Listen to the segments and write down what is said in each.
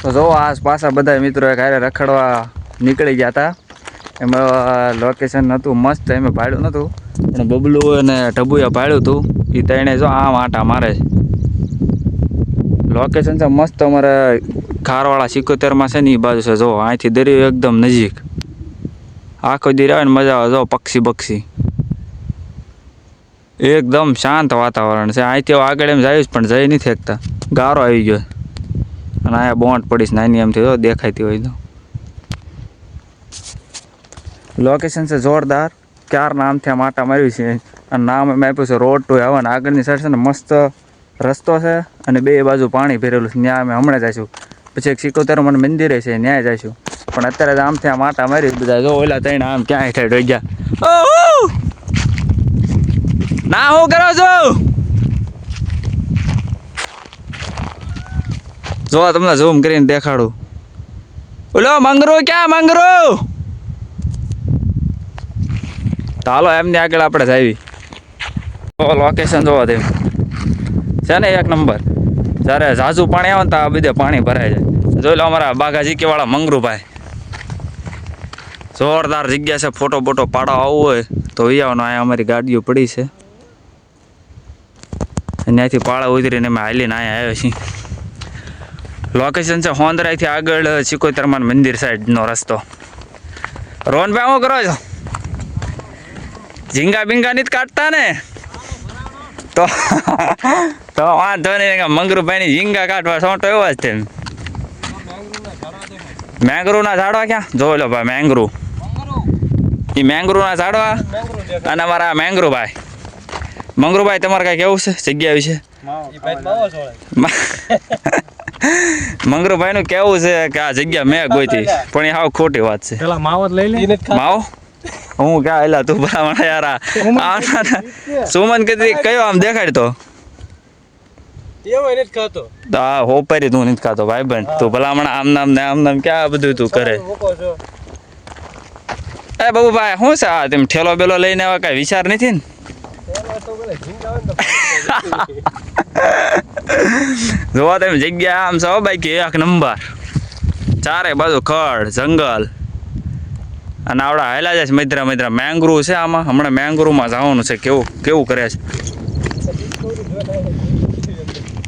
તો જો આસપાસ બધા મિત્રો ઘરે રખડવા નીકળી ગયા હતા. એમાં લોકેશન નહોતું મસ્ત, એમ ભાડ્યું નહોતું પણ બબલું અને ટબુએ ભાડ્યું હતું. એ ત્રણે જો આમ આટા મારે છે. લોકેશન છે મસ્ત, અમારે ખારવાળા 77માં છે ને એ બાજુ છે. જો અહીંથી દરિયો એકદમ નજીક, આખો દી આવે ને મજા આવે. જો પક્ષી એકદમ શાંત વાતાવરણ છે. અહીંથી આગળ એમ જાય પણ જઈ નથી શકતા, ગારો આવી ગયો. અને અહીંયા બોન્ડ પડીશ નાની એમથી જો દેખાતી હોય તો. લોકેશન છે જોરદાર. ક્યારના આમથી આમ આટા માર્યું છે અને નામ એમ આપ્યું છે રોડ ટુ હેવન. આગળની સાઈડ છે ને મસ્ત રસ્તો છે અને બે બાજુ પાણી ભરેલું છે. ત્યાં અમે હમણાં જઈશું. પછી એક 77 મંદિરે છે, ત્યાં જઈશું. પણ અત્યારે આમથી આમ આટા મારી બધા. જો ઓલા ત્રણ આમ ક્યાં હેઠળ રહી ગયા. ના હું કરો છો? જો તમને ઝૂમ કરીને દેખાડું. ઓલો મંગરો ક્યાં મંગરો? ચાલો એમની આગળ આપણે જાવી. લોકેશન જોવા તેમ છે ને એક નંબર. જ્યારે ઝાઝુ પાણી આવે ને તો આ બધે પાણી ભરાઈ જાય. જોઈ લો અમારા બાગાજી વાળા મંગરુભાઈ. જોરદાર જગ્યા છે. ફોટો બોટો પાડવા આવવું હોય તો આવવાનો. અહીંયા અમારી ગાડીઓ પડી છે. ત્યાંથી પાળા ઉતરીને અમે હાલીને અહીંયા આવ્યા છીએ. લોકેશન છે હોંદરાઈથી આગળ 77માં મંદિર સાઈડનો રસ્તો. રોહનભાઈ શું કરો છો? ઝીંગા બિંગા નથી કાઢતા ને? તો વાંધો નહીં. મંગરુભાઈની ઝીંગા કાઢવા સોંટો એવો જ છે. મેંગરુના ઝાડવા ક્યાં જોઈ લો ભાઈ. મેંગરુ એ મેંગરુના ઝાડવા અને અમારા મેંગરુભાઈ. મંગરુભાઈ તમારે કાંઈ કેવું છે જગ્યા વિશે? મંગરુભાઈ નું કેવું છે કે આ જગ્યા મેં ગોતી પણ એ હાવ ખોટી વાત છે. માવો હું ક્યાં હેલા તું ભલામણ યાર. સુમન કીધી કયો આમ દેખાડતો હા હોપરી તું નથી ખાતો ભાઈ બન. તું ભલામણ આમ નામ ને આમ નામ ક્યાં બધું તું કરે? એ બાબુભાઈ શું છે આ? તેમ ઠેલો બેલો લઈને આવા કઈ વિચાર નથી ને? જોવા તમે જગ્યા આમ છો બાકી એક નંબર. ચારે બાજુ ખડ જંગલ અને આવડા હાલા જાય છે મૈત્રા. મેંગ્રુ છે આમાં. હમણાં મેંગ્રુમાં જવાનું છે. કેવું કરે છે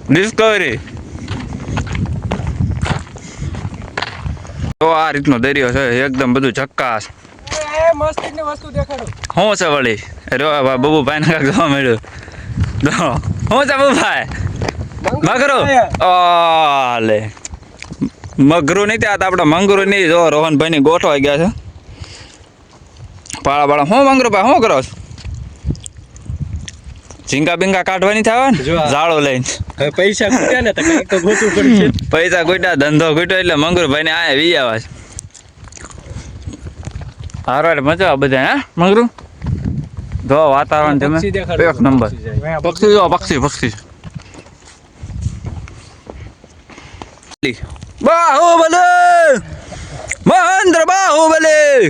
ડિસ્કવરી. તો આ રીતનો દરિયો છે એકદમ બધું ઝક્કાસ. શું છે વળી? બબુભાઈ ને કાંક જોવા મળ્યું. શું છે બબુભાઈ? મગરું લે મગરું નહીં ત્યાં આપડે મંગરું નહીં. જો રોહનભાઈ ની ગોઠવાઈ ગયા છે પાળા પાળા. શું મંગરુભાઈ શું કરો છો? ઝીંગા બિંગા કાઢવાની થાય ને ઝાડો લઈને. પૈસા ખૂટ્યા ને તો ગોતવું પડશે. પૈસા ખૂટ્યા ધંધો ખૂટ્યો એટલે મંગરુભાઈ ને આ વી આવા છે. હારો મજા આવે બધા. હે મંગરું જો વાતાવરણ તમે એક નંબર. પક્ષી જો પક્ષી બાહુબલી મહેન્દ્ર બાહુબલી.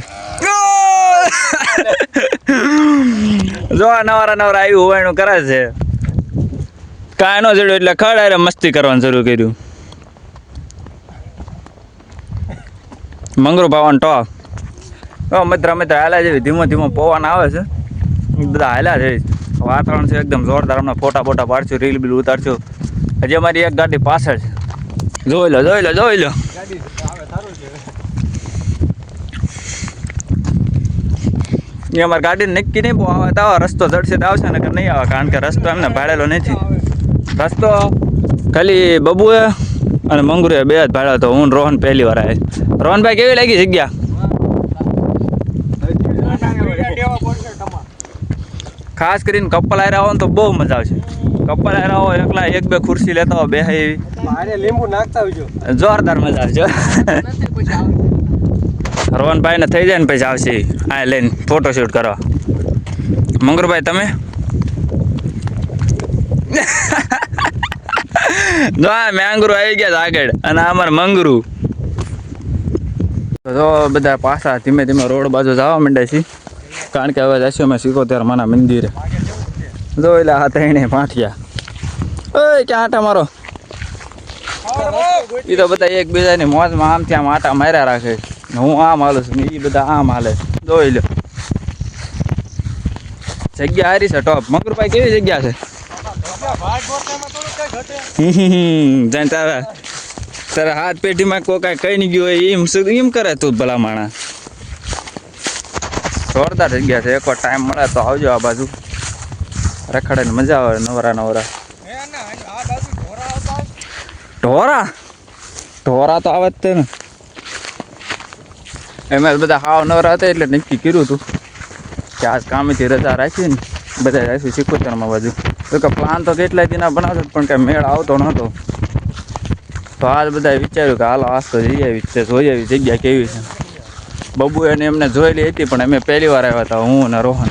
જો નવરા આવ્યું હોવાનું કરે છે. કાંઈ નો જડ્યું એટલે ખડ મસ્તી કરવાનું શરૂ કર્યું. મંગરું ભાવન ટોક મિત્ર હાલ્યા જેવી ધીમો પવન આવે છે. બધા હાલ્યા છે. વાતાવરણ છે એકદમ જોરદાર. હમણાં ફોટા પાડશું, રીલ બીલ ઉતારશું. હજી અમારી એક ગાડી પાછળ છે. જોઈ લો એ અમારી ગાડી નક્કી નહીં આવે તો રસ્તો જડશે તો આવશે ને નહીં આવે. કારણ કે રસ્તો એમને ભાડેલો નથી. રસ્તો ખાલી બબુએ અને મંગરુએ બે જ ભાડ્યો હતો. હું રોહન પહેલી વાર આવે. રોહનભાઈ કેવી લાગી જગ્યા? ખાસ કરીને કપલ આયરા આવો ને તો બહુ મજા આવશે. કપલ આયરા આવો એકલા એક બે ખુરશી લેતા હોય બે લીંબુ નાખતા હોય જોરદાર મજા આવશે. રોહનભાઈ ને થઈ જાય ને પછી આવશે આ લઈને ફોટોશૂટ કરવા. મંગરુભાઈ તમે જો આ મેંગરું આવી ગયા આગળ અને અમારે મંગરું. તો બધા પાછા ધીમે રોડ બાજુ જવા માંડ્યા છીએ. કારણ કે હવે જઈશું અમે 77 મંદિરે. જો એટલે આ ત્રણે પાઠિયા. ઓય ક્યાં આટા મારો? એ તો બધા એકબીજાની મોજમાં આમથી આમ આટા માર્યા રાખે. હું આમ હાલું છું ને એ બધા આમ હાલે. જોઈ લો જગ્યા હારી છે ટોપ. મકરુભાઈ કેવી જગ્યા છે? જાણ તારા હાથ પેઢીમાં કોઈ કાંઈ કઈ નહીં ગયું હોય એમ કરે તું ભલા માણા. જોરદાર જગ્યા છે. એકવાર ટાઈમ મળે તો આવજો આ બાજુ. રખડે મજા આવે નવરા નવરા. ઢોરા તો આવે જ તે ને. એમાં બધા હાવ નવરા હતા એટલે નક્કી કર્યું હતું કે આજ કામેથી રજા રાખી ને બધા રાખી સિકોતરમાં બાજુ. તો કે પ્લાન તો કેટલાય દીના બનાવતો પણ કંઈ મેળ આવતો નહોતો. તો આજ બધાએ વિચાર્યું કે હાલો આજ તો જઈ આવી છે, જોઈ આવી જગ્યા કેવી છે. બબુએ એમને જોયેલી હતી પણ અમે પહેલી વાર આવ્યા હતા હું અને રોહન.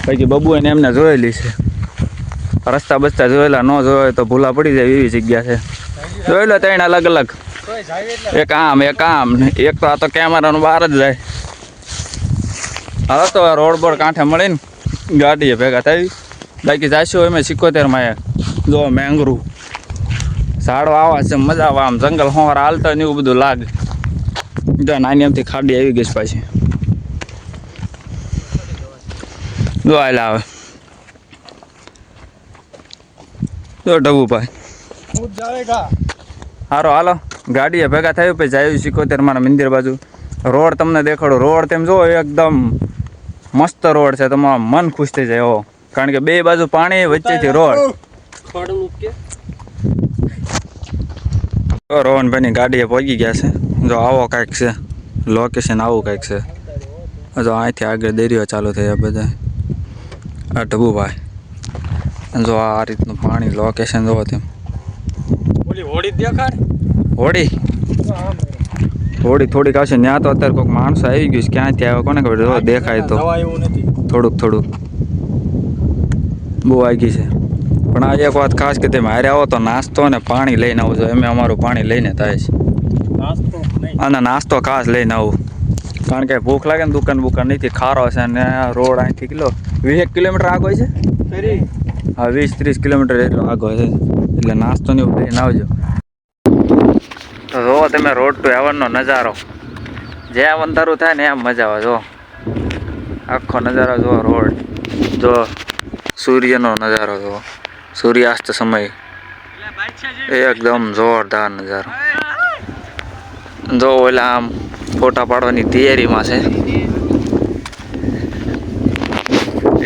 પછી બબુએ એમને જોયેલી છે. રસ્તા બસ્તા જોયેલા ન જોયો તો ભૂલા પડી જાય એવી જગ્યા છે. જોઈ લો ત્રણ અલગ અલગ. એક આમ એક તો આ તો કેમેરાનું બહાર જ જાય. હવે તો રોડ બોર્ડ કાંઠે મળીને ગાડીએ ભેગા થઈ. બાકી જાશું અમે 77માં. જો મેંગરું ઝાડો આવા છે, મજા આવે આમ. જંગલ હોર હાલતા ને એવું બધું લાગે. જો નાની એમથી ખાડી આવી ગઈ પાછી. જો હાલ આવે. જો ડબુભાઈ હારો હાલો ગાડીએ ભેગા થયું પછી જાય 77 મંદિર બાજુ. રોડ તમને દેખાડો. રોડ તેમ જો એકદમ મસ્ત રોડ છે. તમારું મન ખુશ થઈ જાય એવો. કારણ કે બે બાજુ પાણી વચ્ચેથી રોડ. રોહનભાઈની ગાડીએ પહોંચી ગયા છે. જો આવો કાંઈક છે લોકેશન. આવું કાંઈક છે. જો અહીંથી આગળ દરિયો ચાલુ થયા બધા. આ ડબુભાઈ જો આ રીતનું પાણી લોકેશન જોવો તેમ. હોડી થોડીક આવશે ત્યાં તો અત્યારે કોઈક માણસો આવી ગયું છે. ક્યાંથી આવ્યો કોને ખબર. જો દેખાય તો થોડુંક બહુ આગી છે. પણ આ એક વાત ખાસ કે તમે હારે આવો તો નાસ્તો અને પાણી લઈને આવો છો. અમે અમારું પાણી લઈને થાય છે. અને નાસ્તો ખાસ લઈને આવું કારણ કે ભૂખ લાગે ને. દુકાન નથી. ખારો છે અને રોડ અહીંથી 20 કિલોમીટર આગળ છે. હા 20-30 કિલોમીટર એટલો આગળ છે. એટલે નાસ્તો ને એવું લઈને આવજો. તો જો તમે રોડ ટુ હેવનનો નજારો. જ્યાં અંધારું થાય ને એમ મજા આવે. જો આખો નજારો જો રોડ. જો સૂર્યનો નજારો જો. સૂર્યાસ્ત સમય એકદમ જોરદાર નજારો. જો ઓલા આમ ફોટા પાડવાની તૈયારીમાં છે.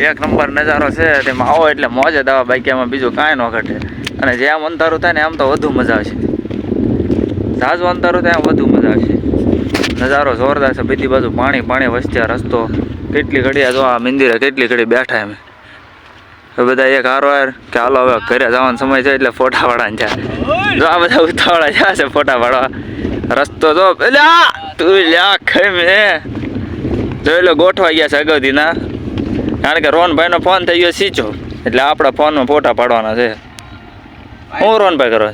એક નંબર નજારો છે. તેમાં આવો એટલે મોજ જ આવે. બાકી એમાં બીજું કાંઈ ન ઘટે. અને જેમ અંધારું થાય ને એમ તો વધુ મજા આવશે. ઝાઝું અંધારું થાય એમ વધુ મજા આવશે. નજારો જોરદાર છે. બધી બાજુ પાણી વચ્ચે રસ્તો. કેટલી ઘડિયા જો આ મંદિરે કેટલી ઘડી બેઠા અમે બધા એક હારો કે હાલો હવે ઘરે જવાનો સમય છે એટલે ફોટા પાડવાના છે. જો આ બધા ઉતાવળા જ્યાં છે ફોટા પાડવા. રસ્તો જો પેલા તું લ્યા ખમે જોઈ લો ગોઠવા ગયા છે અગાઉથી ના. કારણ કે રોહનભાઈનો ફોન થઈ ગયો સ્વિચ ઓફ એટલે આપણા ફોનમાં ફોટા પાડવાના છે. હું રોહનભાઈ કરો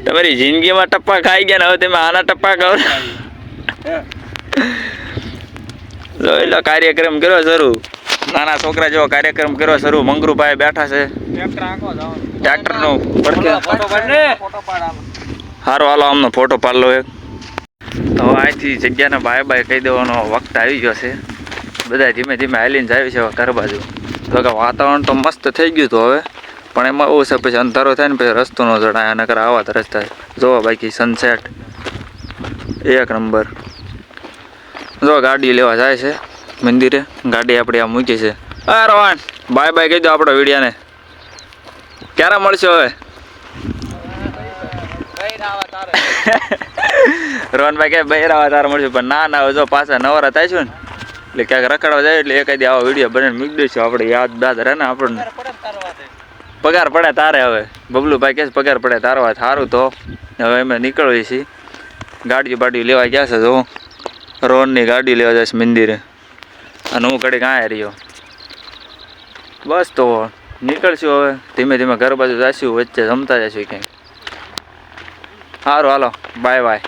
તમારી જિંદગીમાં ટપ્પા ખાઈ ગયા ને હવે તમે આના ટપ્પા ખાવ. જોઈ લો કાર્યક્રમ કર્યો શરૂ. નાના છોકરા જેવો કાર્યક્રમ કર્યો શરૂ. મંગરુભાઈ બેઠા છે ટ્રેક્ટરનો પડખે. સારું હાલો આમનો ફોટો પાડ લો એક. તો અહીંથી જગ્યાને બાય કહી દેવાનો વખત આવી ગયો છે. બધા ધીમે ધીમે હાલીને જાય છે ઘર બાજુ. તો કે વાતાવરણ તો મસ્ત થઈ ગયું હતું હવે. પણ એમાં એવું છે પછી અંધારો થાય ને પછી રસ્તો ન જણાય. નકર આવા તો રસ્તા જોવા. બાકી સનસેટ એક નંબર. જો ગાડી લેવા જાય છે મંદિરે. ગાડી આપણી આ મૂકી છે. હા રોહન બાય કહી દો આપણા વિડીયાને. ક્યારે મળશો હવે? રોહનભાઈ કે બહેરાવા તારે મળશું. પણ ના હવે જો પાછા નવરા થાય છું ને એટલે ક્યાંક રખડવા જાય એટલે એકાદી આવો વિડીયો બનાવીને મૂકી દઈશું. આપણે યાદ રહે ને આપણને. પગાર પડે તારે હવે. બબલુભાઈ કે પગાર પડે તારો વાત. સારું તો હવે અમે નીકળીએ છીએ. ગાડીઓ લેવા ગયા છે. જો રોહનની ગાડી લેવા જઈશ મંદિરે અને હું ઘડીક આયા રહ્યો. બસ તો નીકળશું હવે ધીમે ધીમે ઘર બાજુ જઈશું. વચ્ચે જમતા જઈશું ક્યાંક. સારું હાલો બાય.